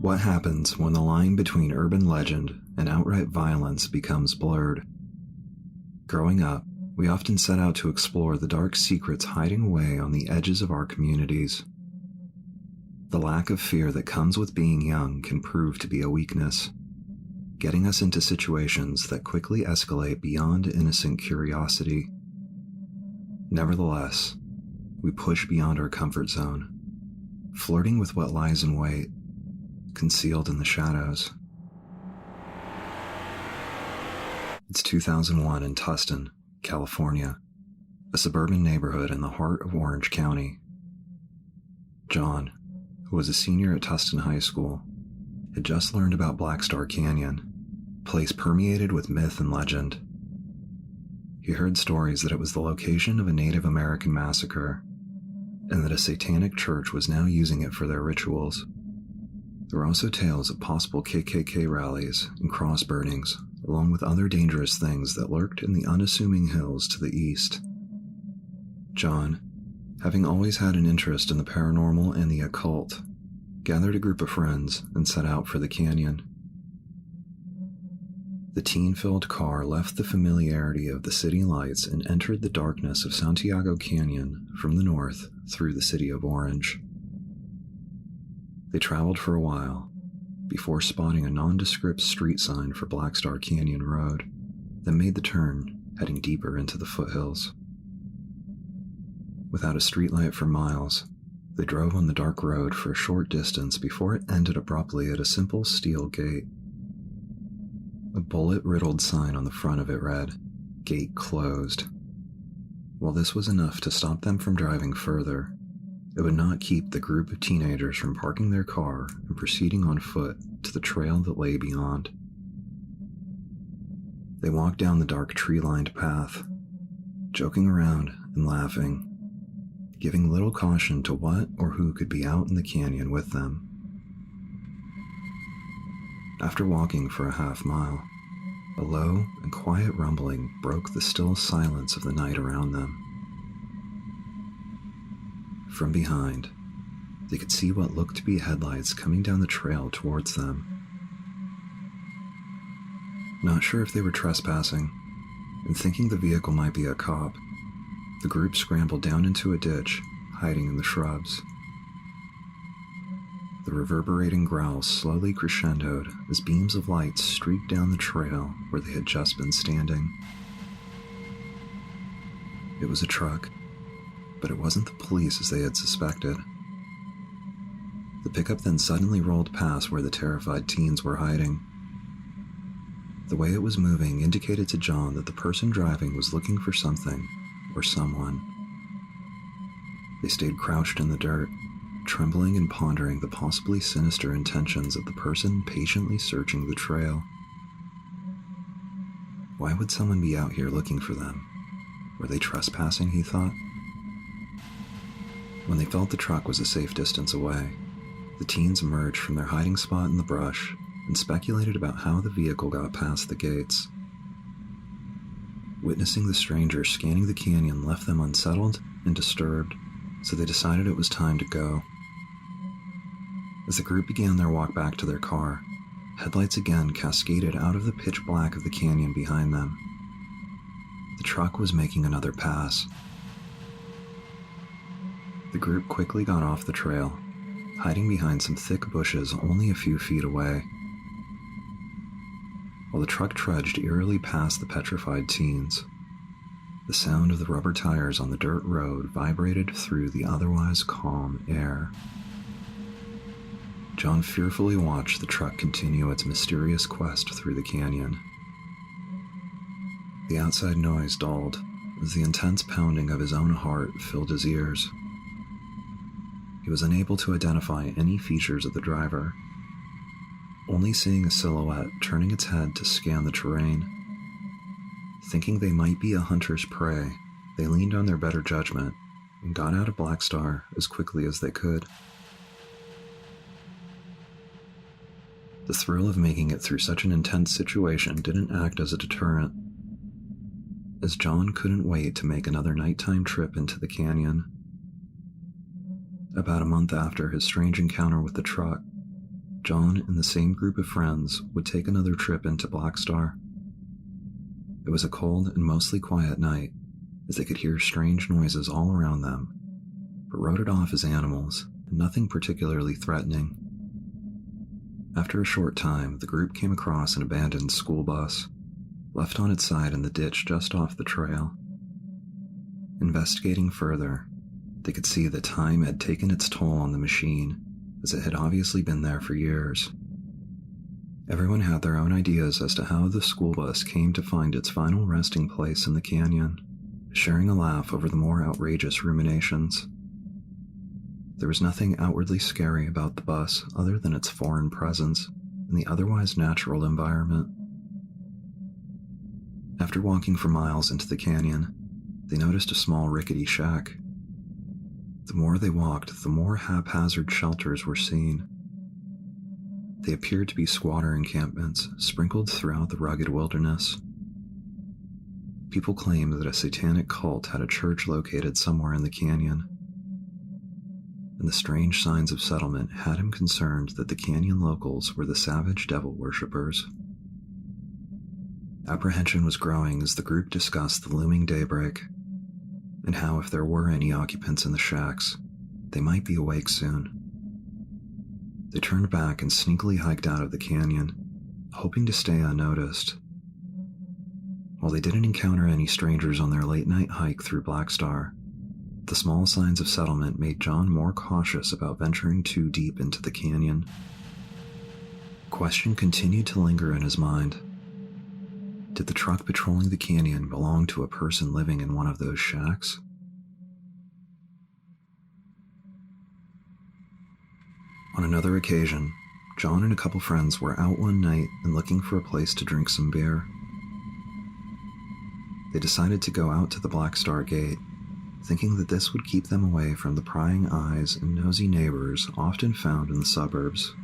What happens when the line between urban legend and outright violence becomes blurred? Growing up, we often set out to explore the dark secrets hiding away on the edges of our communities. The lack of fear that comes with being young can prove to be a weakness, getting us into situations that quickly escalate beyond innocent curiosity. Nevertheless, we push beyond our comfort zone, flirting with what lies in wait, concealed in the shadows. It's 2001 in Tustin, California, a suburban neighborhood in the heart of Orange County. John, who was a senior at Tustin High School, had just learned about Black Star Canyon, a place permeated with myth and legend. He heard stories that it was the location of a Native American massacre, and that a satanic church was now using it for their rituals. There were also tales of possible KKK rallies and cross burnings, along with other dangerous things that lurked in the unassuming hills to the east. John, having always had an interest in the paranormal and the occult, gathered a group of friends and set out for the canyon. The teen-filled car left the familiarity of the city lights and entered the darkness of Santiago Canyon from the north through the city of Orange. They traveled for a while, before spotting a nondescript street sign for Black Star Canyon Road, then made the turn, heading deeper into the foothills. Without a streetlight for miles, they drove on the dark road for a short distance before it ended abruptly at a simple steel gate. A bullet-riddled sign on the front of it read, "Gate closed." While this was enough to stop them from driving further, it would not keep the group of teenagers from parking their car and proceeding on foot to the trail that lay beyond. They walked down the dark tree-lined path, joking around and laughing, giving little caution to what or who could be out in the canyon with them. After walking for a half-mile, a low and quiet rumbling broke the still silence of the night around them. From behind, they could see what looked to be headlights coming down the trail towards them. Not sure if they were trespassing, and thinking the vehicle might be a cop, the group scrambled down into a ditch, hiding in the shrubs. The reverberating growls slowly crescendoed as beams of light streaked down the trail where they had just been standing. It was a truck, but it wasn't the police as they had suspected. The pickup then suddenly rolled past where the terrified teens were hiding. The way it was moving indicated to John that the person driving was looking for something or someone. They stayed crouched in the dirt, trembling and pondering the possibly sinister intentions of the person patiently searching the trail. Why would someone be out here looking for them? Were they trespassing, he thought? When they felt the truck was a safe distance away, the teens emerged from their hiding spot in the brush and speculated about how the vehicle got past the gates. Witnessing the stranger scanning the canyon left them unsettled and disturbed, so they decided it was time to go. As the group began their walk back to their car, headlights again cascaded out of the pitch black of the canyon behind them. The truck was making another pass. The group quickly got off the trail, hiding behind some thick bushes only a few feet away. While the truck trudged eerily past the petrified teens, the sound of the rubber tires on the dirt road vibrated through the otherwise calm air. John fearfully watched the truck continue its mysterious quest through the canyon. The outside noise dulled as the intense pounding of his own heart filled his ears. He was unable to identify any features of the driver, only seeing a silhouette turning its head to scan the terrain. Thinking they might be a hunter's prey, they leaned on their better judgment and got out of Black Star as quickly as they could. The thrill of making it through such an intense situation didn't act as a deterrent, as John couldn't wait to make another nighttime trip into the canyon. About a month after his strange encounter with the truck, John and the same group of friends would take another trip into Black Star. It was a cold and mostly quiet night, as they could hear strange noises all around them, but wrote it off as animals and nothing particularly threatening. After a short time, the group came across an abandoned school bus, left on its side in the ditch just off the trail. Investigating further, they could see that time had taken its toll on the machine, as it had obviously been there for years. Everyone had their own ideas as to how the school bus came to find its final resting place in the canyon, sharing a laugh over the more outrageous ruminations. There was nothing outwardly scary about the bus other than its foreign presence in the otherwise natural environment. After walking for miles into the canyon, they noticed a small rickety shack. The more they walked, the more haphazard shelters were seen. They appeared to be squatter encampments sprinkled throughout the rugged wilderness. People claimed that a satanic cult had a church located somewhere in the canyon, and the strange signs of settlement had him concerned that the canyon locals were the savage devil worshippers. Apprehension was growing as the group discussed the looming daybreak, and how if there were any occupants in the shacks, they might be awake soon. They turned back and sneakily hiked out of the canyon, hoping to stay unnoticed. While they didn't encounter any strangers on their late-night hike through Black Star, the small signs of settlement made John more cautious about venturing too deep into the canyon. The question continued to linger in his mind. Did the truck patrolling the canyon belong to a person living in one of those shacks? On another occasion, John and a couple friends were out one night and looking for a place to drink some beer. They decided to go out to the Black Star Gate, thinking that this would keep them away from the prying eyes and nosy neighbors often found in the suburbs.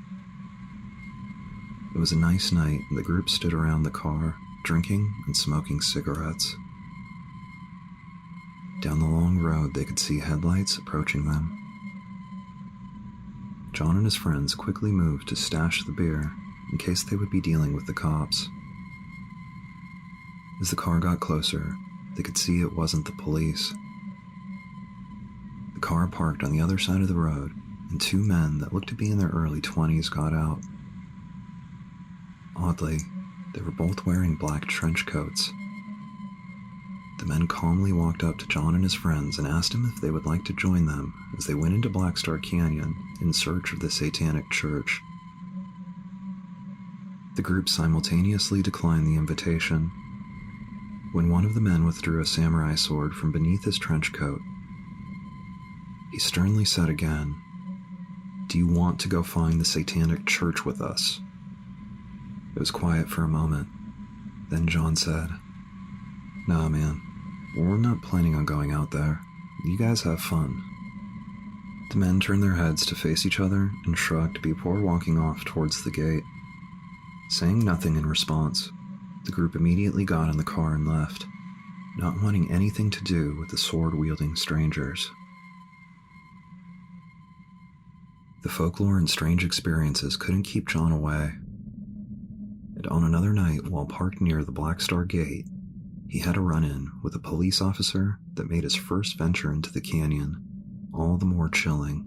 It was a nice night, and the group stood around the car, drinking and smoking cigarettes. Down the long road, they could see headlights approaching them. John and his friends quickly moved to stash the beer in case they would be dealing with the cops. As the car got closer, they could see it wasn't the police. The car parked on the other side of the road, and two men that looked to be in their early 20s got out. Oddly, they were both wearing black trench coats. The men calmly walked up to John and his friends and asked him if they would like to join them as they went into Black Star Canyon in search of the satanic church. The group simultaneously declined the invitation. When one of the men withdrew a samurai sword from beneath his trench coat, he sternly said again, "Do you want to go find the satanic church with us?" It was quiet for a moment. Then John said, "Nah, man. We're not planning on going out there. You guys have fun." The men turned their heads to face each other and shrugged before walking off towards the gate. Saying nothing in response, the group immediately got in the car and left, not wanting anything to do with the sword-wielding strangers. The folklore and strange experiences couldn't keep John away. And on another night, while parked near the Black Star Gate, he had a run-in with a police officer that made his first venture into the canyon all the more chilling.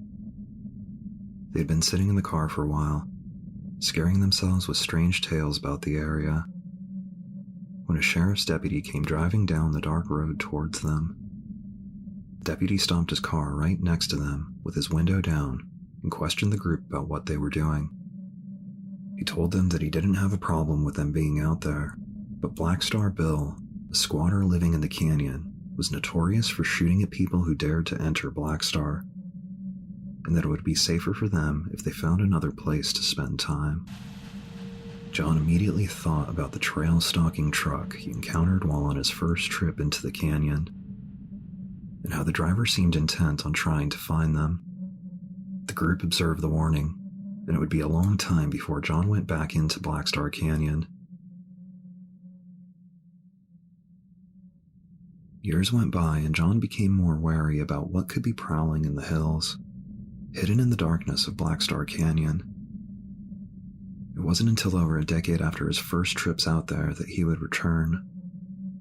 They'd been sitting in the car for a while, scaring themselves with strange tales about the area, when a sheriff's deputy came driving down the dark road towards them. The deputy stopped his car right next to them with his window down and questioned the group about what they were doing. He told them that he didn't have a problem with them being out there, but Black Star Bill, a squatter living in the canyon, was notorious for shooting at people who dared to enter Black Star, and that it would be safer for them if they found another place to spend time. John immediately thought about the trail-stalking truck he encountered while on his first trip into the canyon, and how the driver seemed intent on trying to find them. The group observed the warning, and it would be a long time before John went back into Black Star Canyon. Years went by, and John became more wary about what could be prowling in the hills, hidden in the darkness of Black Star Canyon. It wasn't until over a decade after his first trips out there that he would return,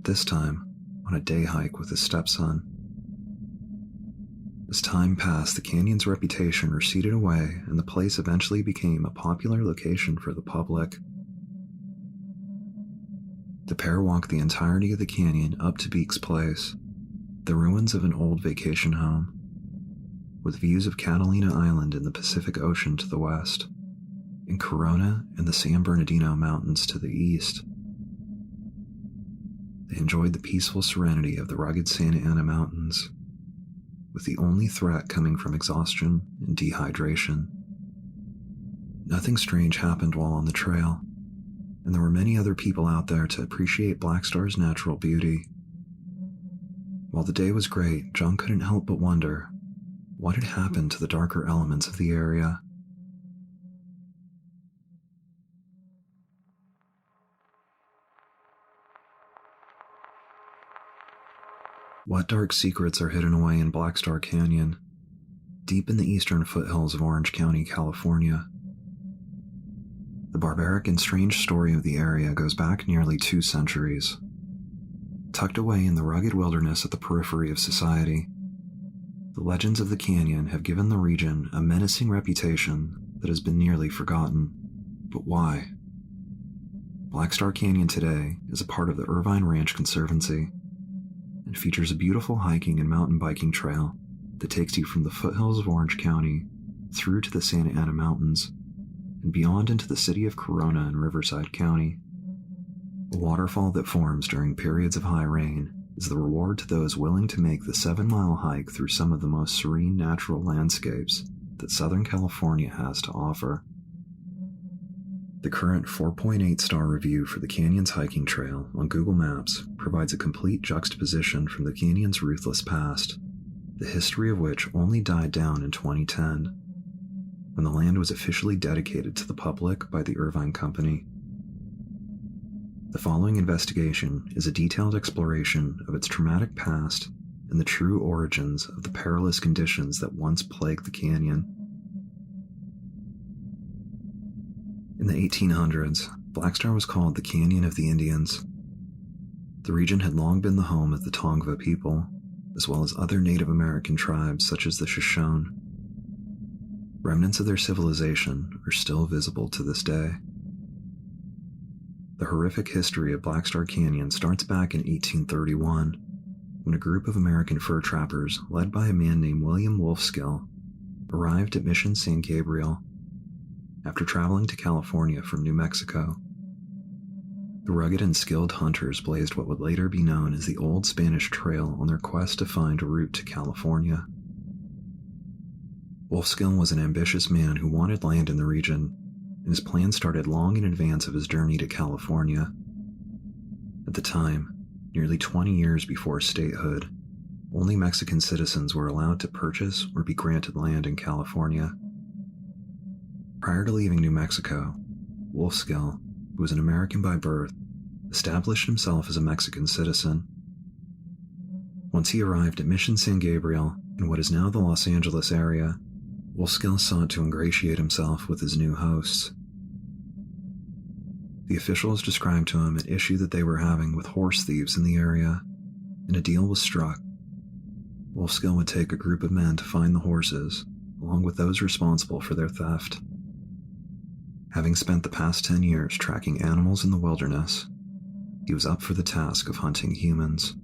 this time on a day hike with his stepson. As time passed, the canyon's reputation receded away, and the place eventually became a popular location for the public. The pair walked the entirety of the canyon up to Beek's place, the ruins of an old vacation home, with views of Catalina Island in the Pacific Ocean to the west, and Corona and the San Bernardino Mountains to the east. They enjoyed the peaceful serenity of the rugged Santa Ana Mountains, with the only threat coming from exhaustion and dehydration. Nothing strange happened while on the trail, and there were many other people out there to appreciate Black Star's natural beauty. While the day was great, John couldn't help but wonder what had happened to the darker elements of the area. What dark secrets are hidden away in Black Star Canyon, deep in the eastern foothills of Orange County, California? The barbaric and strange story of the area goes back nearly 2 centuries. Tucked away in the rugged wilderness at the periphery of society, the legends of the canyon have given the region a menacing reputation that has been nearly forgotten. But why? Black Star Canyon today is a part of the Irvine Ranch Conservancy and features a beautiful hiking and mountain biking trail that takes you from the foothills of Orange County through to the Santa Ana Mountains and beyond into the city of Corona in Riverside County. A waterfall that forms during periods of high rain is the reward to those willing to make the 7-mile hike through some of the most serene natural landscapes that Southern California has to offer. The current 4.8-star review for the canyon's hiking trail on Google Maps provides a complete juxtaposition from the canyon's ruthless past, the history of which only died down in 2010, when the land was officially dedicated to the public by the Irvine Company. The following investigation is a detailed exploration of its traumatic past and the true origins of the perilous conditions that once plagued the canyon. In the 1800s, Black Star was called the Canyon of the Indians. The region had long been the home of the Tongva people, as well as other Native American tribes such as the Shoshone. Remnants of their civilization are still visible to this day. The horrific history of Black Star Canyon starts back in 1831, when a group of American fur trappers, led by a man named William Wolfskill, arrived at Mission San Gabriel after traveling to California from New Mexico. The rugged and skilled hunters blazed what would later be known as the Old Spanish Trail on their quest to find a route to California. Wolfskill was an ambitious man who wanted land in the region, and his plan started long in advance of his journey to California. At the time, nearly 20 years before statehood, only Mexican citizens were allowed to purchase or be granted land in California. Prior to leaving New Mexico, Wolfskill, who was an American by birth, established himself as a Mexican citizen. Once he arrived at Mission San Gabriel in what is now the Los Angeles area, Wolfskill sought to ingratiate himself with his new hosts. The officials described to him an issue that they were having with horse thieves in the area, and a deal was struck. Wolfskill would take a group of men to find the horses, along with those responsible for their theft. Having spent the past 10 years tracking animals in the wilderness, he was up for the task of hunting humans.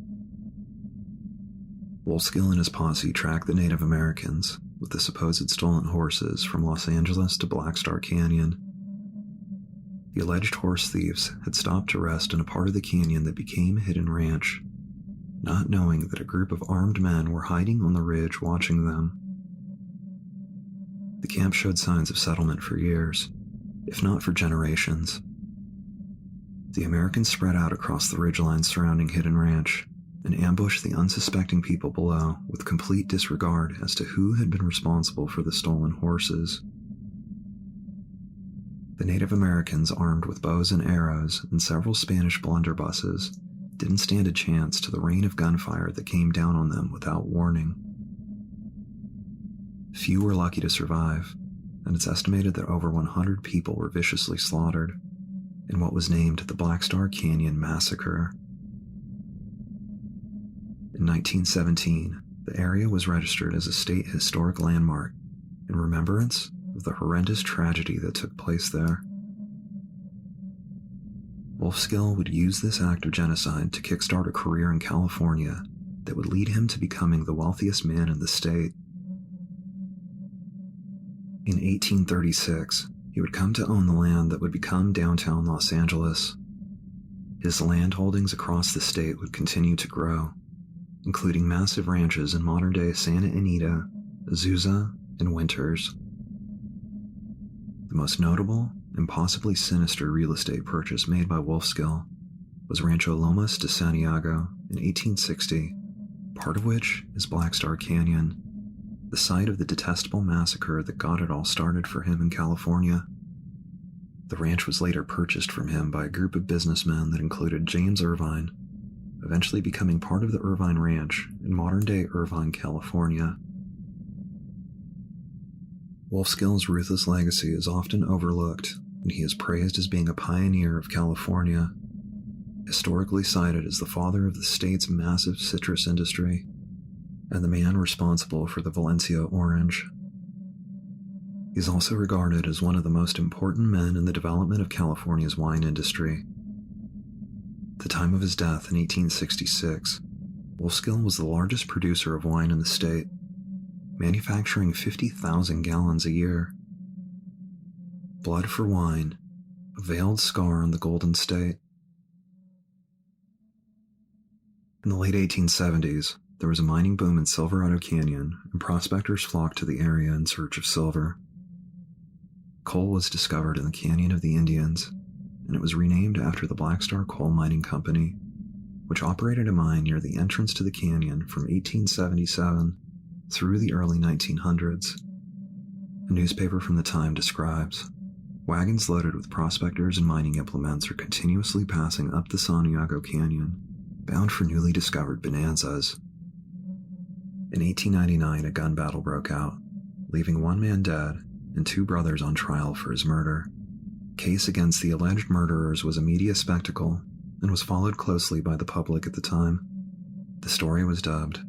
Wolfskill and his posse tracked the Native Americans with the supposed stolen horses from Los Angeles to Black Star Canyon. The alleged horse thieves had stopped to rest in a part of the canyon that became a hidden ranch, not knowing that a group of armed men were hiding on the ridge watching them. The camp showed signs of settlement for years, if not for generations. The Americans spread out across the ridgeline surrounding Hidden Ranch and ambushed the unsuspecting people below with complete disregard as to who had been responsible for the stolen horses. The Native Americans, armed with bows and arrows and several Spanish blunderbusses, didn't stand a chance to the rain of gunfire that came down on them without warning. Few were lucky to survive, and it's estimated that over 100 people were viciously slaughtered in what was named the Black Star Canyon Massacre. In 1917, the area was registered as a state historic landmark in remembrance of the horrendous tragedy that took place there. Wolfskill would use this act of genocide to kickstart a career in California that would lead him to becoming the wealthiest man in the state. In 1836, he would come to own the land that would become downtown Los Angeles. His land holdings across the state would continue to grow, including massive ranches in modern-day Santa Anita, Azusa, and Winters. The most notable and possibly sinister real estate purchase made by Wolfskill was Rancho Lomas de Santiago in 1860, part of which is Black Star Canyon, the site of the detestable massacre that got it all started for him in California. The ranch was later purchased from him by a group of businessmen that included James Irvine, eventually becoming part of the Irvine Ranch in modern-day Irvine, California. Wolfskill's ruthless legacy is often overlooked, and he is praised as being a pioneer of California, historically cited as the father of the state's massive citrus industry, and the man responsible for the Valencia orange. He's also regarded as one of the most important men in the development of California's wine industry. At the time of his death in 1866, Wolfskill was the largest producer of wine in the state, manufacturing 50,000 gallons a year. Blood for wine, a veiled scar on the Golden State. In the late 1870s, there was a mining boom in Silverado Canyon, and prospectors flocked to the area in search of silver. Coal was discovered in the Canyon of the Indians, and it was renamed after the Black Star Coal Mining Company, which operated a mine near the entrance to the canyon from 1877 through the early 1900s. A newspaper from the time describes, wagons loaded with prospectors and mining implements are continuously passing up the Santiago Canyon, bound for newly discovered bonanzas. In 1899, a gun battle broke out, leaving one man dead and two brothers on trial for his murder. Case against the alleged murderers was a media spectacle and was followed closely by the public at the time. The story was dubbed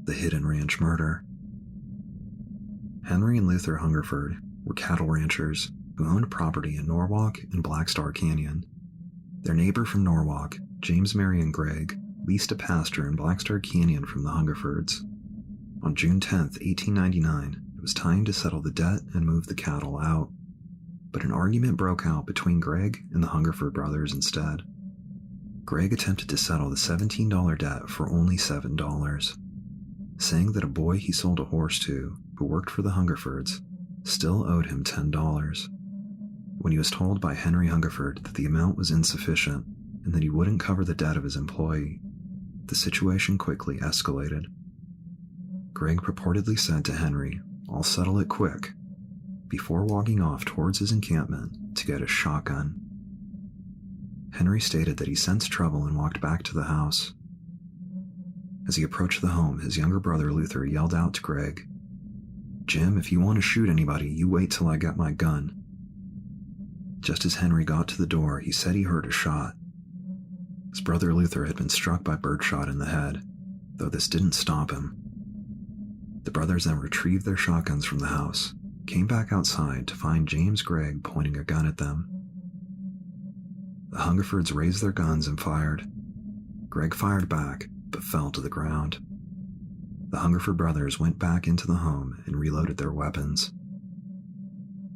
the Hidden Ranch Murder. Henry and Luther Hungerford were cattle ranchers who owned property in Norwalk and Black Star Canyon. Their neighbor from Norwalk, James Marion Gregg, leased a pasture in Black Star Canyon from the Hungerfords. On June 10, 1899, it was time to settle the debt and move the cattle out, but an argument broke out between Gregg and the Hungerford brothers instead. Gregg attempted to settle the $17 debt for only $7, saying that a boy he sold a horse to, who worked for the Hungerfords, still owed him $10. When he was told by Henry Hungerford that the amount was insufficient and that he wouldn't cover the debt of his employee, the situation quickly escalated. Gregg purportedly said to Henry, "I'll settle it quick," before walking off towards his encampment to get a shotgun. Henry stated that he sensed trouble and walked back to the house. As he approached the home, his younger brother Luther yelled out to Gregg, "Jim, if you want to shoot anybody, you wait till I get my gun." Just as Henry got to the door, he said he heard a shot. His brother Luther had been struck by birdshot in the head, though this didn't stop him. The brothers then retrieved their shotguns from the house, came back outside to find James Gregg pointing a gun at them. The Hungerfords raised their guns and fired. Gregg fired back, but fell to the ground. The Hungerford brothers went back into the home and reloaded their weapons.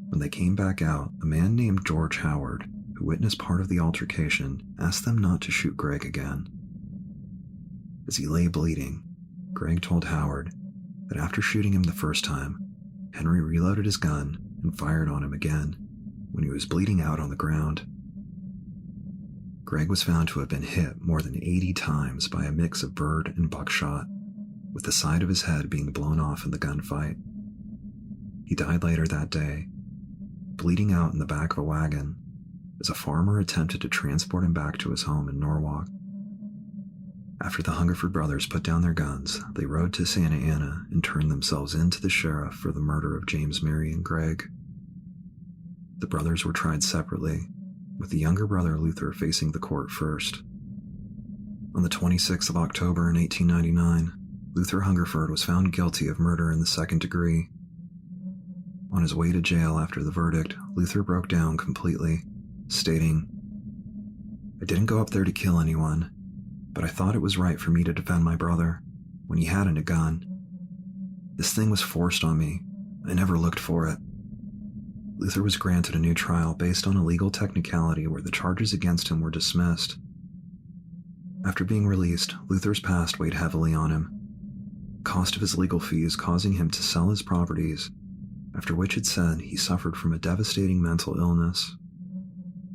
When they came back out, a man named George Howard, who witnessed part of the altercation, asked them not to shoot Gregg again. As he lay bleeding, Gregg told Howard that after shooting him the first time, Henry reloaded his gun and fired on him again when he was bleeding out on the ground. Gregg was found to have been hit more than 80 times by a mix of bird and buckshot, with the side of his head being blown off in the gunfight. He died later that day, bleeding out in the back of a wagon, as a farmer attempted to transport him back to his home in Norwalk. After the Hungerford brothers put down their guns, they rode to Santa Ana and turned themselves in to the sheriff for the murder of James Marion Gregg. The brothers were tried separately, with the younger brother Luther facing the court first. On the 26th of October in 1899, Luther Hungerford was found guilty of murder in the second degree. On his way to jail after the verdict, Luther broke down completely, stating, "I didn't go up there to kill anyone, but I thought it was right for me to defend my brother when he hadn't a gun. This thing was forced on me. I never looked for it." Luther was granted a new trial based on a legal technicality where the charges against him were dismissed. After being released, Luther's past weighed heavily on him, cost of his legal fees causing him to sell his properties, after which it said he suffered from a devastating mental illness.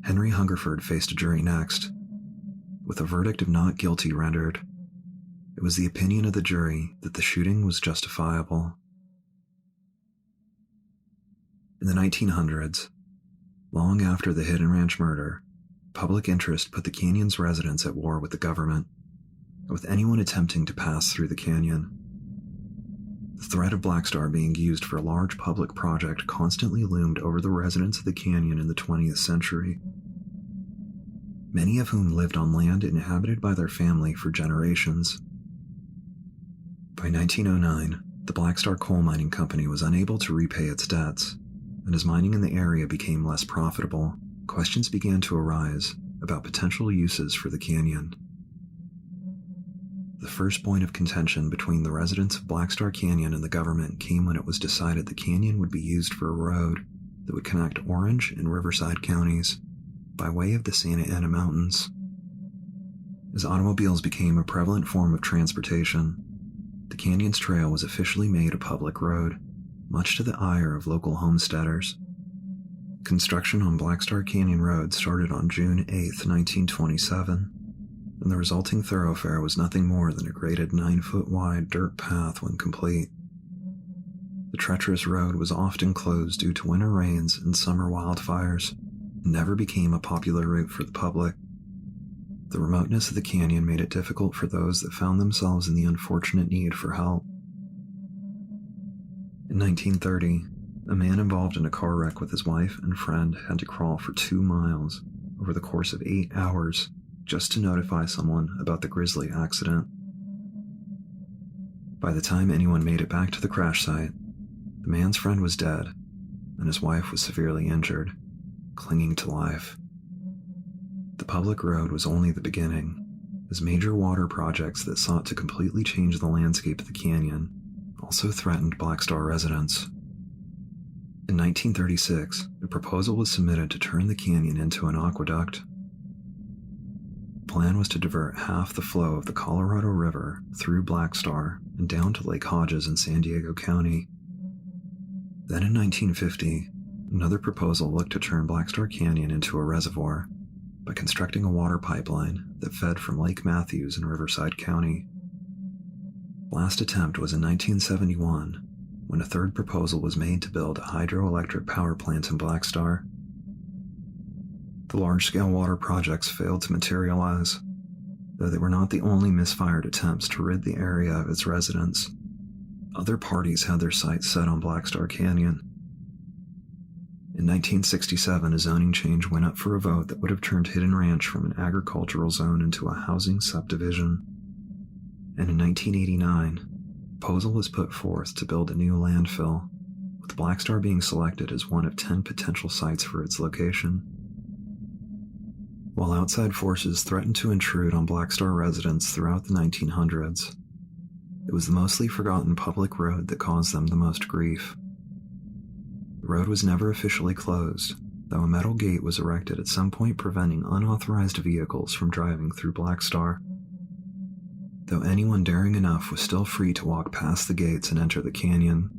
Henry Hungerford faced a jury next, with a verdict of not guilty rendered. It was the opinion of the jury that the shooting was justifiable. In the 1900s, long after the Hidden Ranch murder, public interest put the canyon's residents at war with the government, with anyone attempting to pass through the canyon. The threat of Black Star being used for a large public project constantly loomed over the residents of the canyon in the 20th century, many of whom lived on land inhabited by their family for generations. By 1909, the Black Star Coal Mining Company was unable to repay its debts, and as mining in the area became less profitable, questions began to arise about potential uses for the canyon. The first point of contention between the residents of Black Star Canyon and the government came when it was decided the canyon would be used for a road that would connect Orange and Riverside counties by way of the Santa Ana Mountains. As automobiles became a prevalent form of transportation, the canyon's trail was officially made a public road, much to the ire of local homesteaders. Construction on Black Star Canyon Road started on June 8, 1927, and the resulting thoroughfare was nothing more than a graded 9-foot-wide dirt path when complete. The treacherous road was often closed due to winter rains and summer wildfires, and never became a popular route for the public. The remoteness of the canyon made it difficult for those that found themselves in the unfortunate need for help. In 1930, a man involved in a car wreck with his wife and friend had to crawl for 2 miles over the course of 8 hours just to notify someone about the grisly accident. By the time anyone made it back to the crash site, the man's friend was dead, and his wife was severely injured, clinging to life. The public road was only the beginning, as major water projects that sought to completely change the landscape of the canyon also threatened Black Star residents. In 1936, a proposal was submitted to turn the canyon into an aqueduct. The plan was to divert half the flow of the Colorado River through Black Star and down to Lake Hodges in San Diego County. Then in 1950, another proposal looked to turn Black Star Canyon into a reservoir by constructing a water pipeline that fed from Lake Matthews in Riverside County. Last attempt was in 1971, when a third proposal was made to build a hydroelectric power plant in Black Star. The large-scale water projects failed to materialize, though they were not the only misfired attempts to rid the area of its residents. Other parties had their sights set on Black Star Canyon. In 1967, a zoning change went up for a vote that would have turned Hidden Ranch from an agricultural zone into a housing subdivision. And in 1989, a proposal was put forth to build a new landfill, with Black Star being selected as one of 10 potential sites for its location. While outside forces threatened to intrude on Black Star residents throughout the 1900s, it was the mostly forgotten public road that caused them the most grief. The road was never officially closed, though a metal gate was erected at some point preventing unauthorized vehicles from driving through Black Star. Though anyone daring enough was still free to walk past the gates and enter the canyon.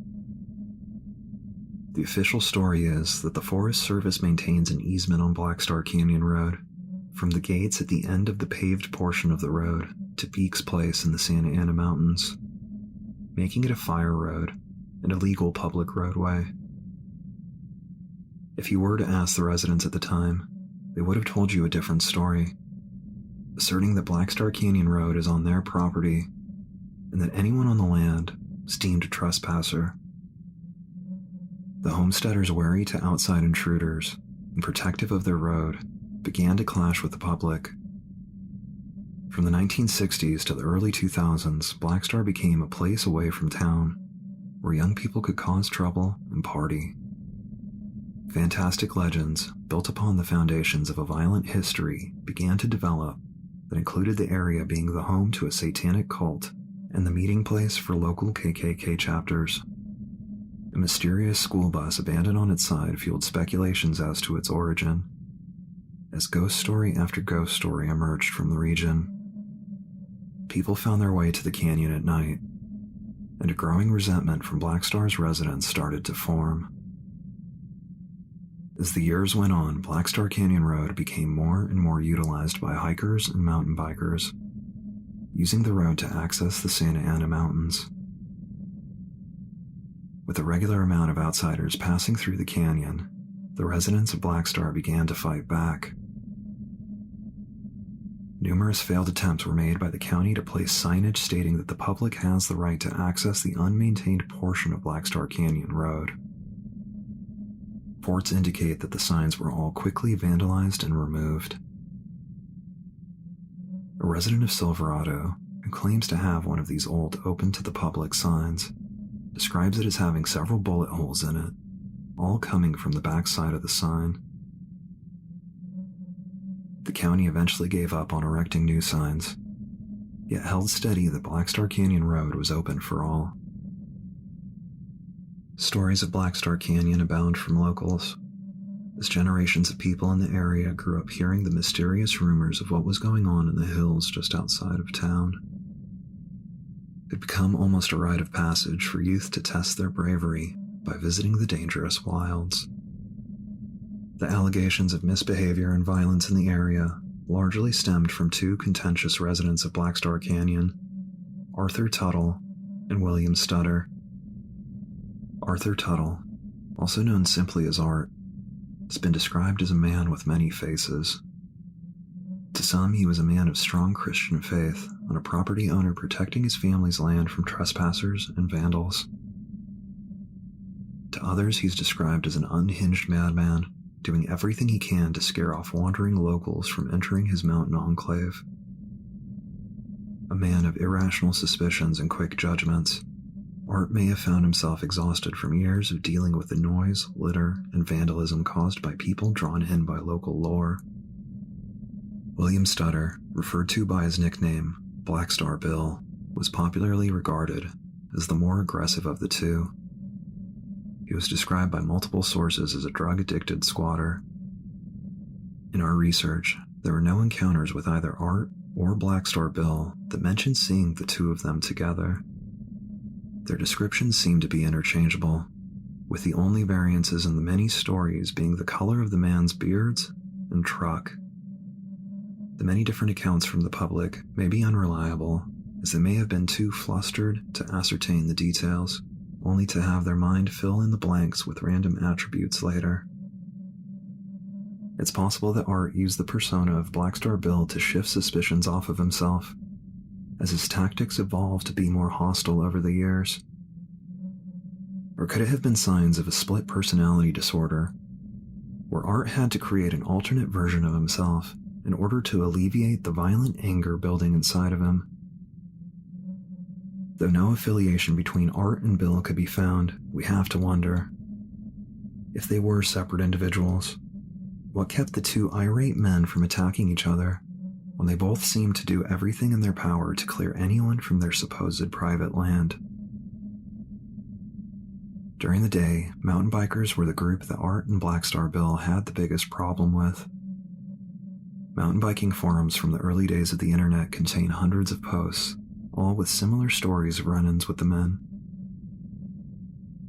The official story is that the Forest Service maintains an easement on Black Star Canyon Road, from the gates at the end of the paved portion of the road to Beeks Place in the Santa Ana Mountains, making it a fire road and a legal public roadway. If you were to ask the residents at the time, they would have told you a different story, asserting that Black Star Canyon Road is on their property and that anyone on the land was deemed a trespasser. The homesteaders, wary to outside intruders and protective of their road, began to clash with the public. From the 1960s to the early 2000s, Black Star became a place away from town, where young people could cause trouble and party. Fantastic legends, built upon the foundations of a violent history, began to develop that included the area being the home to a satanic cult and the meeting place for local KKK chapters. A mysterious school bus abandoned on its side fueled speculations as to its origin, as ghost story after ghost story emerged from the region. People found their way to the canyon at night, and a growing resentment from Black Star's residents started to form. As the years went on, Black Star Canyon Road became more and more utilized by hikers and mountain bikers, using the road to access the Santa Ana Mountains. With a regular amount of outsiders passing through the canyon, the residents of Black Star began to fight back. Numerous failed attempts were made by the county to place signage stating that the public has the right to access the unmaintained portion of Black Star Canyon Road. Reports indicate that the signs were all quickly vandalized and removed. A resident of Silverado, who claims to have one of these old open to the public signs, describes it as having several bullet holes in it, all coming from the back side of the sign. The county eventually gave up on erecting new signs, yet held steady that Black Star Canyon Road was open for all. Stories of Black Star Canyon abound from locals, as generations of people in the area grew up hearing the mysterious rumors of what was going on in the hills just outside of town. It had become almost a rite of passage for youth to test their bravery by visiting the dangerous wilds. The allegations of misbehavior and violence in the area largely stemmed from two contentious residents of Black Star Canyon, Arthur Tuttle and William Stutter. Arthur Tuttle, also known simply as Art, has been described as a man with many faces. To some, he was a man of strong Christian faith and a property owner protecting his family's land from trespassers and vandals. To others, he's described as an unhinged madman, doing everything he can to scare off wandering locals from entering his mountain enclave. A man of irrational suspicions and quick judgments, Art may have found himself exhausted from years of dealing with the noise, litter, and vandalism caused by people drawn in by local lore. William Stutter, referred to by his nickname, Black Star Bill, was popularly regarded as the more aggressive of the two. He was described by multiple sources as a drug-addicted squatter. In our research, there were no encounters with either Art or Black Star Bill that mentioned seeing the two of them together. Their descriptions seemed to be interchangeable, with the only variances in the many stories being the color of the man's beards and truck. The many different accounts from the public may be unreliable, as they may have been too flustered to ascertain the details, only to have their mind fill in the blanks with random attributes later. It's possible that Art used the persona of Black Star Bill to shift suspicions off of himself, as his tactics evolved to be more hostile over the years. Or could it have been signs of a split personality disorder, where Art had to create an alternate version of himself in order to alleviate the violent anger building inside of him? Though no affiliation between Art and Bill could be found, we have to wonder, if they were separate individuals, what kept the two irate men from attacking each other when they both seemed to do everything in their power to clear anyone from their supposed private land? During the day, mountain bikers were the group that Art and Black Star Bill had the biggest problem with. Mountain biking forums from the early days of the internet contain hundreds of posts, all with similar stories of run-ins with the men.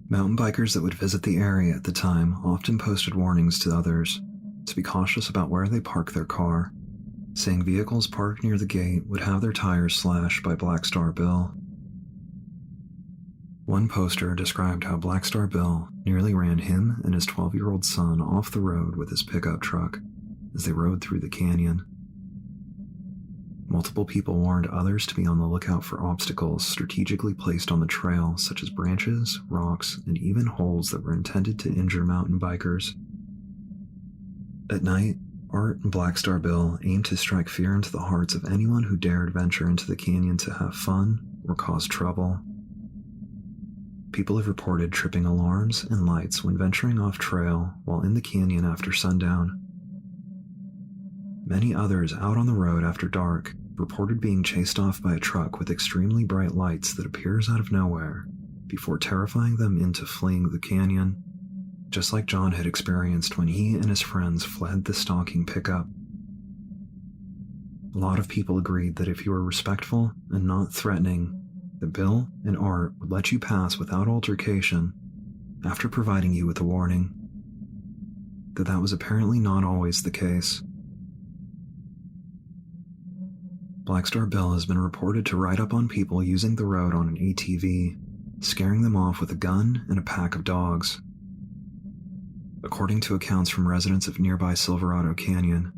Mountain bikers that would visit the area at the time often posted warnings to others to be cautious about where they park their car, saying vehicles parked near the gate would have their tires slashed by Black Star Bill. One poster described how Black Star Bill nearly ran him and his 12-year-old son off the road with his pickup truck as they rode through the canyon. Multiple people warned others to be on the lookout for obstacles strategically placed on the trail, such as branches, rocks, and even holes that were intended to injure mountain bikers. At night, Art and Black Star Bill aimed to strike fear into the hearts of anyone who dared venture into the canyon to have fun or cause trouble. People have reported tripping alarms and lights when venturing off trail while in the canyon after sundown. Many others out on the road after dark reported being chased off by a truck with extremely bright lights that appears out of nowhere before terrifying them into fleeing the canyon, just like John had experienced when he and his friends fled the stalking pickup. A lot of people agreed that if you were respectful and not threatening, that Bill and Art would let you pass without altercation after providing you with a warning. That was apparently not always the case. Black Star Bill has been reported to ride up on people using the road on an ATV, scaring them off with a gun and a pack of dogs. According to accounts from residents of nearby Silverado Canyon,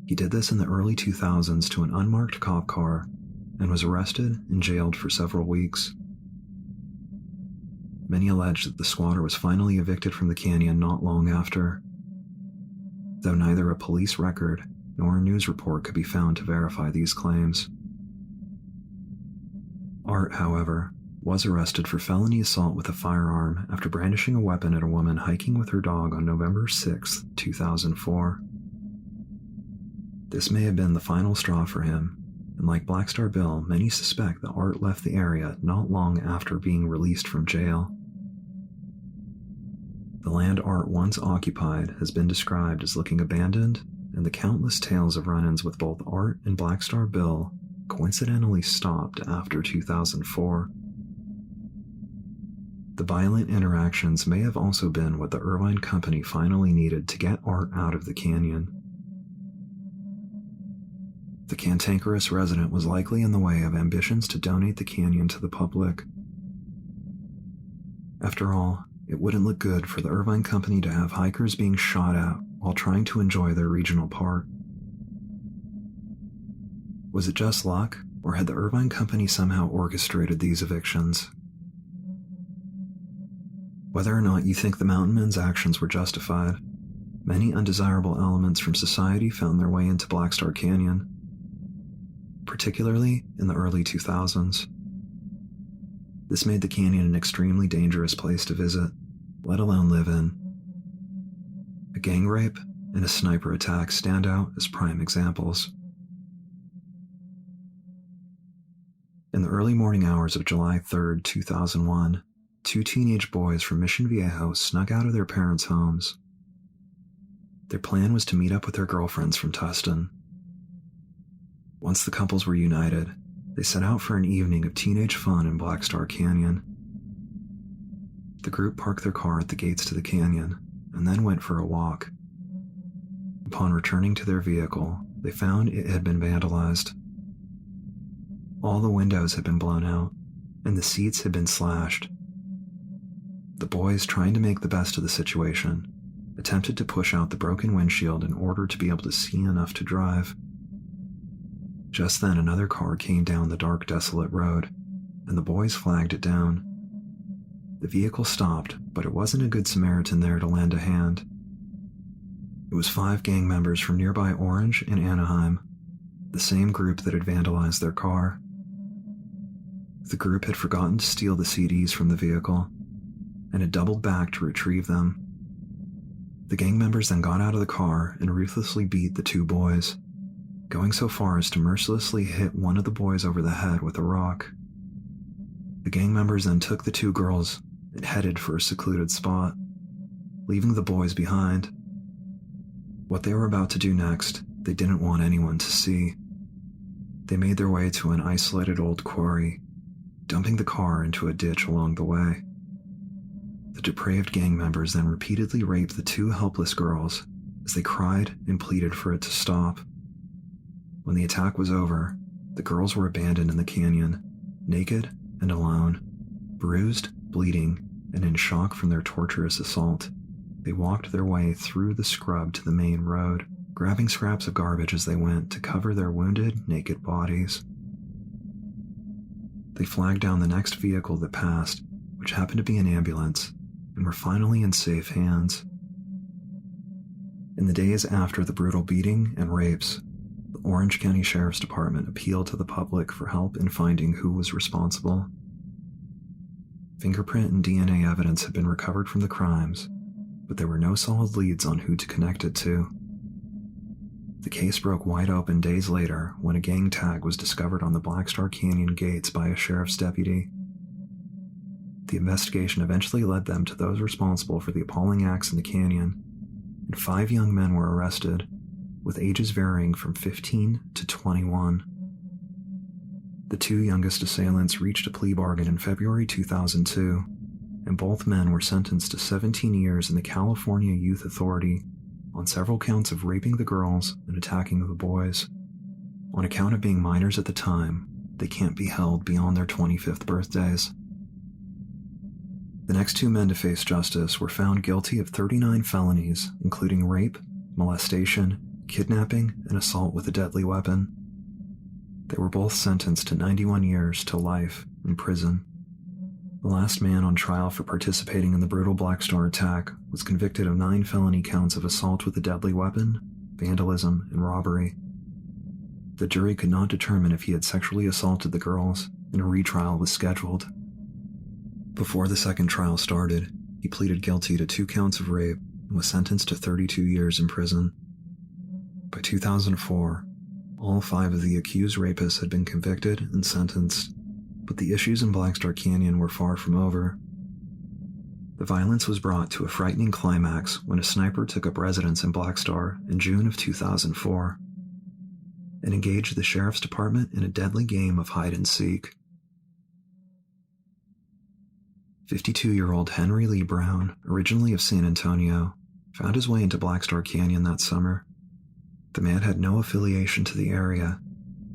he did this in the early 2000s to an unmarked cop car and was arrested and jailed for several weeks. Many allege that the squatter was finally evicted from the canyon not long after, though neither a police record nor a news report could be found to verify these claims. Art, however, was arrested for felony assault with a firearm after brandishing a weapon at a woman hiking with her dog on November 6, 2004. This may have been the final straw for him, and like Black Star Bill, many suspect that Art left the area not long after being released from jail. The land Art once occupied has been described as looking abandoned, and the countless tales of run-ins with both Art and Black Star Bill coincidentally stopped after 2004. The violent interactions may have also been what the Irvine Company finally needed to get Art out of the canyon. The cantankerous resident was likely in the way of ambitions to donate the canyon to the public. After all, it wouldn't look good for the Irvine Company to have hikers being shot at while trying to enjoy their regional park. Was it just luck, or had the Irvine Company somehow orchestrated these evictions? Whether or not you think the mountain men's actions were justified, many undesirable elements from society found their way into Black Star Canyon, particularly in the early 2000s. This made the canyon an extremely dangerous place to visit, let alone live in. A gang rape and a sniper attack stand out as prime examples. In the early morning hours of July 3, 2001, two teenage boys from Mission Viejo snuck out of their parents' homes. Their plan was to meet up with their girlfriends from Tustin. Once the couples were united, they set out for an evening of teenage fun in Black Star Canyon. The group parked their car at the gates to the canyon and then went for a walk. Upon returning to their vehicle, they found it had been vandalized. All the windows had been blown out, and the seats had been slashed. The boys, trying to make the best of the situation, attempted to push out the broken windshield in order to be able to see enough to drive. Just then, another car came down the dark, desolate road, and the boys flagged it down. The vehicle stopped, but it wasn't a good Samaritan there to lend a hand. It was 5 gang members from nearby Orange and Anaheim, the same group that had vandalized their car. The group had forgotten to steal the CDs from the vehicle, and had doubled back to retrieve them. The gang members then got out of the car and ruthlessly beat the 2 boys, going so far as to mercilessly hit one of the boys over the head with a rock. The gang members then took the 2 girls and headed for a secluded spot, leaving the boys behind. What they were about to do next, they didn't want anyone to see. They made their way to an isolated old quarry, dumping the car into a ditch along the way. The depraved gang members then repeatedly raped the 2 helpless girls as they cried and pleaded for it to stop. When the attack was over, the girls were abandoned in the canyon, naked and alone, bruised, bleeding, and in shock from their torturous assault. They walked their way through the scrub to the main road, grabbing scraps of garbage as they went to cover their wounded, naked bodies. They flagged down the next vehicle that passed, which happened to be an ambulance, and were finally in safe hands. In the days after the brutal beating and rapes, the Orange County Sheriff's Department appealed to the public for help in finding who was responsible. Fingerprint and DNA evidence had been recovered from the crimes, but there were no solid leads on who to connect it to. The case broke wide open days later when a gang tag was discovered on the Black Star Canyon gates by a sheriff's deputy. The investigation eventually led them to those responsible for the appalling acts in the canyon, and 5 young men were arrested, with ages varying from 15 to 21. The 2 youngest assailants reached a plea bargain in February 2002, and both men were sentenced to 17 years in the California Youth Authority on several counts of raping the girls and attacking the boys. On account of being minors at the time, they can't be held beyond their 25th birthdays. The next 2 men to face justice were found guilty of 39 felonies, including rape, molestation, kidnapping, and assault with a deadly weapon. They were both sentenced to 91 years to life in prison. The last man on trial for participating in the brutal Black Star attack was convicted of 9 felony counts of assault with a deadly weapon, vandalism, and robbery. The jury could not determine if he had sexually assaulted the girls, and a retrial was scheduled. Before the second trial started, he pleaded guilty to 2 counts of rape and was sentenced to 32 years in prison. By 2004, all 5 of the accused rapists had been convicted and sentenced, but the issues in Black Star Canyon were far from over. The violence was brought to a frightening climax when a sniper took up residence in Black Star in June of 2004 and engaged the sheriff's department in a deadly game of hide-and-seek. 52-year-old Henry Lee Brown, originally of San Antonio, found his way into Black Star Canyon that summer. The man had no affiliation to the area,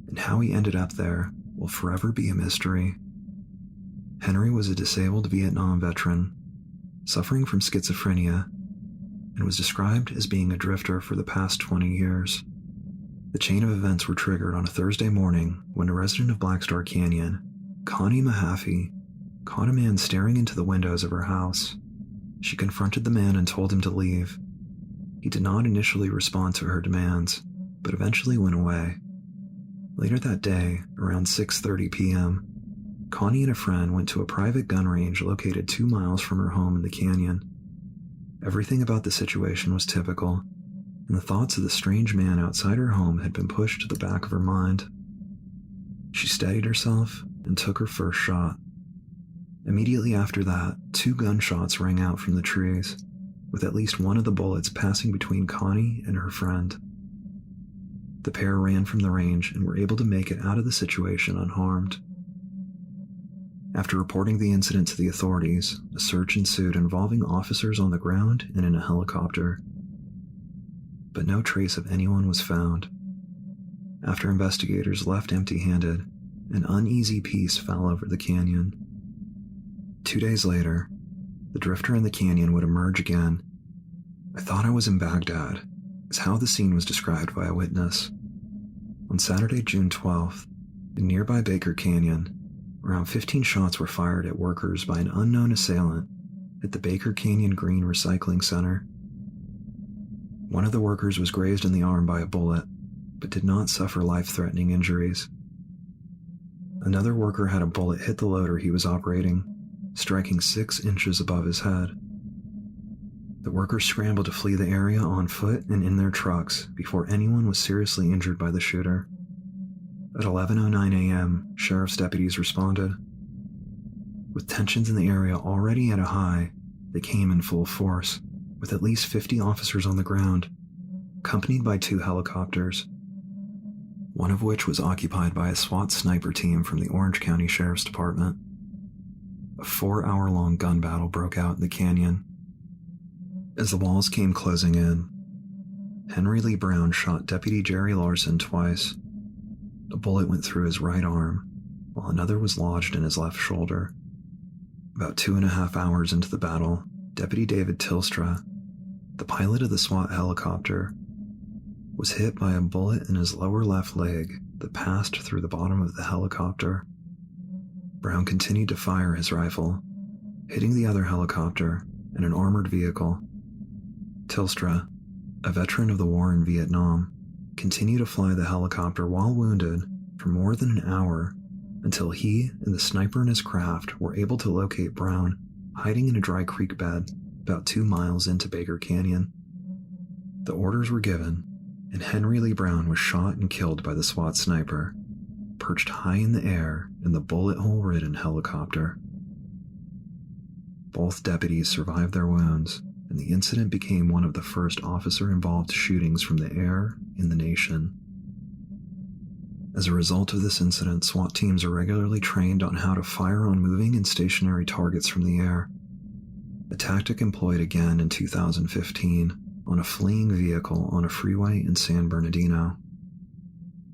and how he ended up there will forever be a mystery. Henry was a disabled Vietnam veteran, suffering from schizophrenia, and was described as being a drifter for the past 20 years. The chain of events were triggered on a Thursday morning when a resident of Black Star Canyon, Connie Mahaffey, caught a man staring into the windows of her house. She confronted the man and told him to leave. He did not initially respond to her demands, but eventually went away. Later that day, around 6:30 p.m., Connie and a friend went to a private gun range located 2 miles from her home in the canyon. Everything about the situation was typical, and the thoughts of the strange man outside her home had been pushed to the back of her mind. She steadied herself and took her first shot. Immediately after that, 2 gunshots rang out from the trees, with at least one of the bullets passing between Connie and her friend. The pair ran from the range and were able to make it out of the situation unharmed. After reporting the incident to the authorities, a search ensued involving officers on the ground and in a helicopter. But no trace of anyone was found. After investigators left empty-handed, an uneasy peace fell over the canyon. 2 days later, the drifter in the canyon would emerge again. "I thought I was in Baghdad," is how the scene was described by a witness. On Saturday, June 12th, in nearby Baker Canyon, around 15 shots were fired at workers by an unknown assailant at the Baker Canyon Green Recycling Center. One of the workers was grazed in the arm by a bullet, but did not suffer life-threatening injuries. Another worker had a bullet hit the loader he was operating, striking 6 inches above his head. The workers scrambled to flee the area on foot and in their trucks before anyone was seriously injured by the shooter. At 11:09 a.m., sheriff's deputies responded. With tensions in the area already at a high, they came in full force, with at least 50 officers on the ground, accompanied by 2 helicopters, one of which was occupied by a SWAT sniper team from the Orange County Sheriff's Department. A 4-hour-long gun battle broke out in the canyon. As the walls came closing in, Henry Lee Brown shot Deputy Jerry Larson twice. A bullet went through his right arm, while another was lodged in his left shoulder. About 2.5 hours into the battle, Deputy David Tilstra, the pilot of the SWAT helicopter, was hit by a bullet in his lower left leg that passed through the bottom of the helicopter. Brown continued to fire his rifle, hitting the other helicopter and an armored vehicle. Tilstra, a veteran of the war in Vietnam, continued to fly the helicopter while wounded for more than an hour until he and the sniper in his craft were able to locate Brown hiding in a dry creek bed about 2 miles into Baker Canyon. The orders were given, and Henry Lee Brown was shot and killed by the SWAT sniper, perched high in the air in the bullet hole-ridden helicopter. Both deputies survived their wounds, and the incident became one of the first officer-involved shootings from the air in the nation. As a result of this incident, SWAT teams are regularly trained on how to fire on moving and stationary targets from the air, a tactic employed again in 2015 on a fleeing vehicle on a freeway in San Bernardino.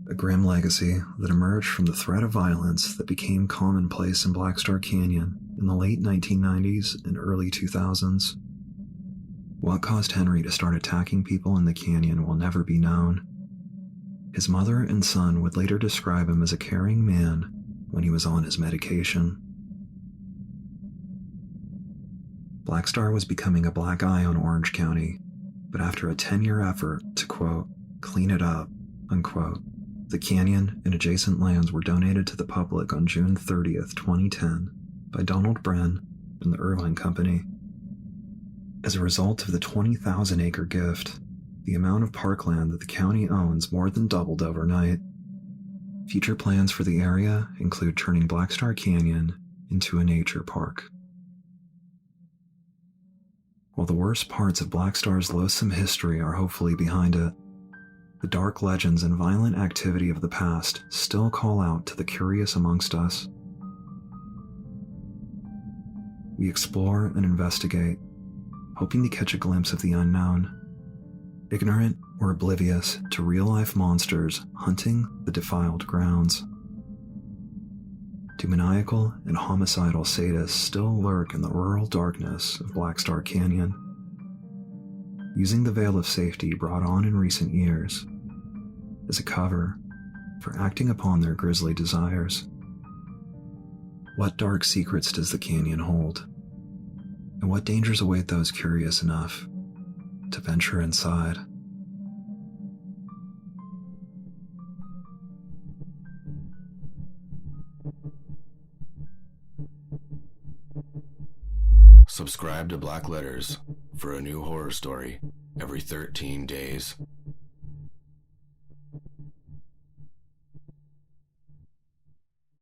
A grim legacy that emerged from the threat of violence that became commonplace in Black Star Canyon in the late 1990s and early 2000s. What caused Henry to start attacking people in the canyon will never be known. His mother and son would later describe him as a caring man when he was on his medication. Black Star was becoming a black eye on Orange County, but after a 10-year effort to, quote, clean it up, unquote, the canyon and adjacent lands were donated to the public on June 30th, 2010 by Donald Bren and the Irvine Company. As a result of the 20,000-acre gift, the amount of parkland that the county owns more than doubled overnight. Future plans for the area include turning Black Star Canyon into a nature park. While the worst parts of Black Star's loathsome history are hopefully behind it, the dark legends and violent activity of the past still call out to the curious amongst us. We explore and investigate, hoping to catch a glimpse of the unknown, ignorant or oblivious to real-life monsters hunting the defiled grounds. Demoniacal and homicidal sadists still lurk in the rural darkness of Black Star Canyon, using the veil of safety brought on in recent years as a cover for acting upon their grisly desires. What dark secrets does the canyon hold? And what dangers await those curious enough to venture inside? Subscribe to Black Letters for a new horror story every 13 days.